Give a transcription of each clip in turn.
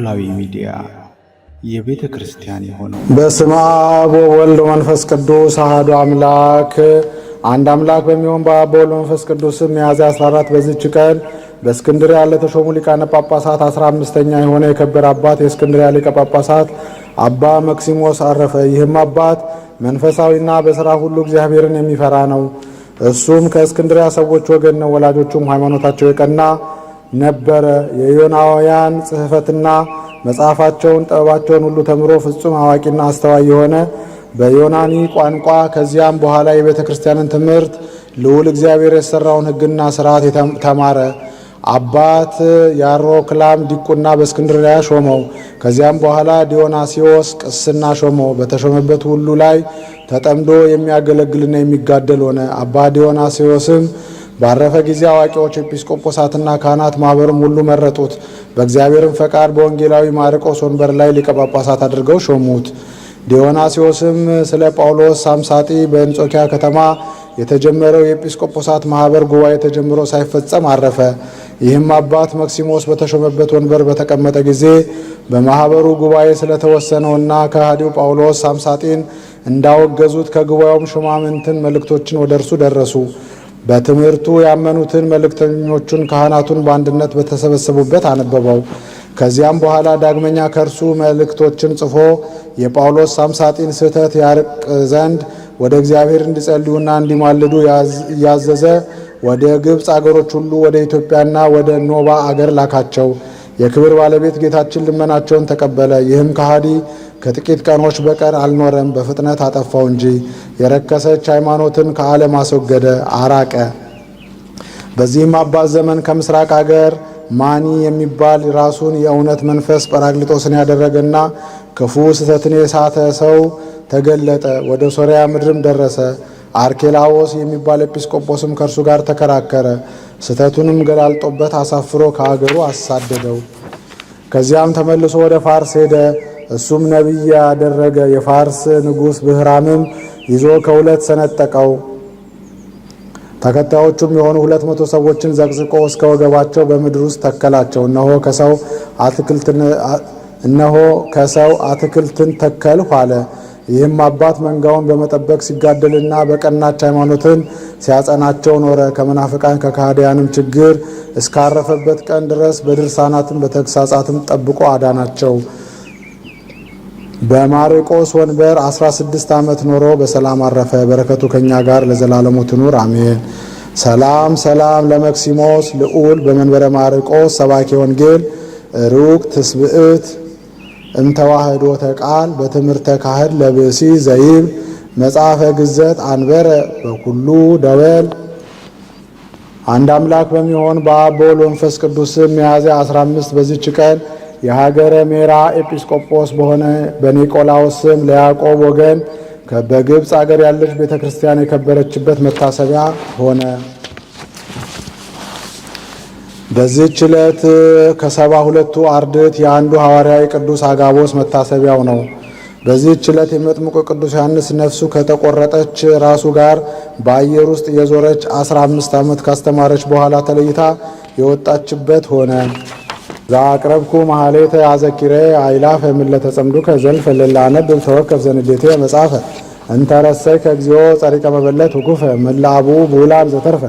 ኖላዊ ሚዲያ የቤተ ክርስቲያን የሆነው በስመ አብ ወወልድ ወመንፈስ ቅዱስ አሐዱ አምላክ አንድ አምላክ በሚሆን በአብ ወወልድ ወመንፈስ ቅዱስ ሚያዝያ 14 በዚህች ቀን በእስክንድርያ ለተሾሙ ሊቃነ ጳጳሳት 15ኛ የሆነ የከበረ አባት የእስክንድርያ ሊቀ ጳጳሳት አባ መክሲሞስ አረፈ። ይህም አባት መንፈሳዊና በሥራ ሁሉ እግዚአብሔርን የሚፈራ ነው። እሱም ከእስክንድርያ ሰዎች ወገን ነው። ወላጆቹም ሃይማኖታቸው የቀና ነበረ። የዮናውያን ጽሕፈትና መጽሐፋቸውን ጥበባቸውን ሁሉ ተምሮ ፍጹም አዋቂና አስተዋይ የሆነ በዮናኒ ቋንቋ ከዚያም በኋላ የቤተ ክርስቲያንን ትምህርት ልዑል እግዚአብሔር የሰራውን ሕግና ሥርዓት ተማረ። አባት ያሮክላም ዲቁና በእስክንድርያ ሾመው። ከዚያም በኋላ ዲዮናስዮስ ቅስና ሾመው። በተሾመበት ሁሉ ላይ ተጠምዶ የሚያገለግልና የሚጋደል ሆነ። አባ ዲዮናስዮስም ባረፈ ጊዜ አዋቂዎች ኤጲስቆጶሳትና ካህናት ማኅበርም ሁሉ መረጡት። በእግዚአብሔርም ፈቃድ በወንጌላዊ ማርቆስ ወንበር ላይ ሊቀ ጳጳሳት አድርገው ሾሙት። ዲዮናስዮስም ስለ ጳውሎስ ሳምሳጢ በአንጾኪያ ከተማ የተጀመረው የኤጲስቆጶሳት ማኅበር ጉባኤ ተጀምሮ ሳይፈጸም አረፈ። ይህም አባት መክሲሞስ በተሾመበት ወንበር በተቀመጠ ጊዜ በማኅበሩ ጉባኤ ስለተወሰነውና ከሃዲው ጳውሎስ ሳምሳጢን እንዳወገዙት ከጉባኤውም ሹማምንትን መልእክቶችን ወደ እርሱ ደረሱ። በትምህርቱ ያመኑትን መልእክተኞቹን ካህናቱን በአንድነት በተሰበሰቡበት አነበበው። ከዚያም በኋላ ዳግመኛ ከእርሱ መልእክቶችን ጽፎ የጳውሎስ ሳምሳጢን ስህተት ያርቅ ዘንድ ወደ እግዚአብሔር እንዲጸልዩና እንዲማልዱ እያዘዘ ወደ ግብፅ አገሮች ሁሉ ወደ ኢትዮጵያና ወደ ኖባ አገር ላካቸው። የክብር ባለቤት ጌታችን ልመናቸውን ተቀበለ። ይህም ከሃዲ ከጥቂት ቀኖች በቀር አልኖረም፣ በፍጥነት አጠፋው እንጂ የረከሰች ሃይማኖትን ከዓለም አስወገደ፣ አራቀ። በዚህም አባት ዘመን ከምስራቅ አገር ማኒ የሚባል ራሱን የእውነት መንፈስ ጰራቅሊጦስን ያደረገና ክፉ ስህተትን የሳተ ሰው ተገለጠ። ወደ ሶርያ ምድርም ደረሰ። አርኬላዎስ የሚባል ኤጲስቆጶስም ከእርሱ ጋር ተከራከረ። ስህተቱንም ገላልጦበት አሳፍሮ ከአገሩ አሳደደው። ከዚያም ተመልሶ ወደ ፋርስ ሄደ። እሱም ነቢይ ያደረገ የፋርስ ንጉሥ ብህራምም ይዞ ከሁለት ሰነጠቀው። ተከታዮቹም የሆኑ 200 ሰዎችን ዘቅዝቆ እስከ ወገባቸው በምድር ውስጥ ተከላቸው። እነሆ ከሰው አትክልትን ተከልሁ አለ። ይህም አባት መንጋውን በመጠበቅ ሲጋደልና በቀናች ሃይማኖትን ሲያጸናቸው ኖረ። ከመናፍቃን ከካህዲያንም ችግር እስካረፈበት ቀን ድረስ በድርሳናትም በተግሳጻትም ጠብቆ አዳናቸው። በማርቆስ ወንበር 16 ዓመት ኖሮ በሰላም አረፈ። በረከቱ ከኛ ጋር ለዘላለሙ ትኑር አሜን። ሰላም ሰላም ለመክሲሞስ ልዑል በመንበረ ማርቆስ ሰባኬ ወንጌል ሩቅ ትስብእት እምተዋህዶ ተቃል በትምህርተ ካህድ ለብሲ ዘይብ መጽሐፈ ግዘት አንበረ በኩሉ ደወል። አንድ አምላክ በሚሆን በአብ በወልድ ወመንፈስ ቅዱስ ሚያዝያ 15 በዚች ቀን የሀገረ ሜራ ኤጲስቆጶስ በሆነ በኒቆላዎስ ስም ለያዕቆብ ወገን በግብፅ አገር ያለች ቤተ ክርስቲያን የከበረችበት መታሰቢያ ሆነ። በዚህች ዕለት ከ72ቱ አርድእት የአንዱ ሐዋርያዊ ቅዱስ አጋቦስ መታሰቢያው ነው። በዚህች ዕለት የመጥምቁ ቅዱስ ዮሐንስ ነፍሱ ከተቆረጠች ራሱ ጋር በአየር ውስጥ የዞረች 15 ዓመት ካስተማረች በኋላ ተለይታ የወጣችበት ሆነ። ዛቅረብኩ ማህሌተ አዘኪሬ አይላፈ እምለተ ጸምዱከ ዘልፈ ለላነብብ ተወከፍ ዘንዴቴ መጽሐፈ እንተረሰይ ከግዚኦ ጸሪቀ መበለት ውኩፈ መላቡ ቡላን ዘተርፈ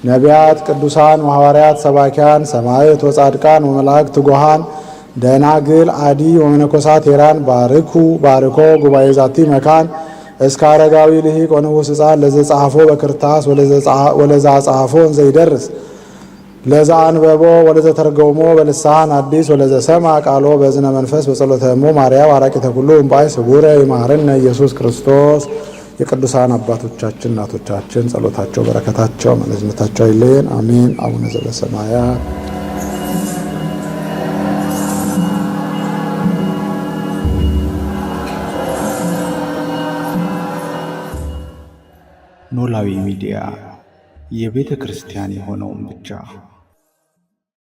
ነቢያት ቅዱሳን ወሐዋርያት ሰባኪያን ሰማዕት ወጻድቃን ወመላእክት ትጉሃን ደናግል አዲ ወመነኮሳት ሄራን ባርኮ ጉባኤ ዛቲ መካን እስከ አረጋዊ ልሂቅ ወንዑስ ሕፃን ለዘጸሐፎ በክርታስ ወለዛ ጸሐፎ እንዘይደርስ ለዛ አንበቦ ወለዘ ተርጎሞ በልሳን አዲስ ወለዘ ሰማ ቃሎ በዝነ መንፈስ በጸሎተ እሙ ማርያም አራቂተ ኩሉ እምባይ ስጉረ ይማረነ ኢየሱስ ክርስቶስ። የቅዱሳን አባቶቻችን እናቶቻችን ጸሎታቸው በረከታቸው መለዝነታቸው አይለየን አሜን። አቡነ ዘበሰማያት ኖላዊ ሚዲያ የቤተ ክርስቲያን የሆነውን ብቻ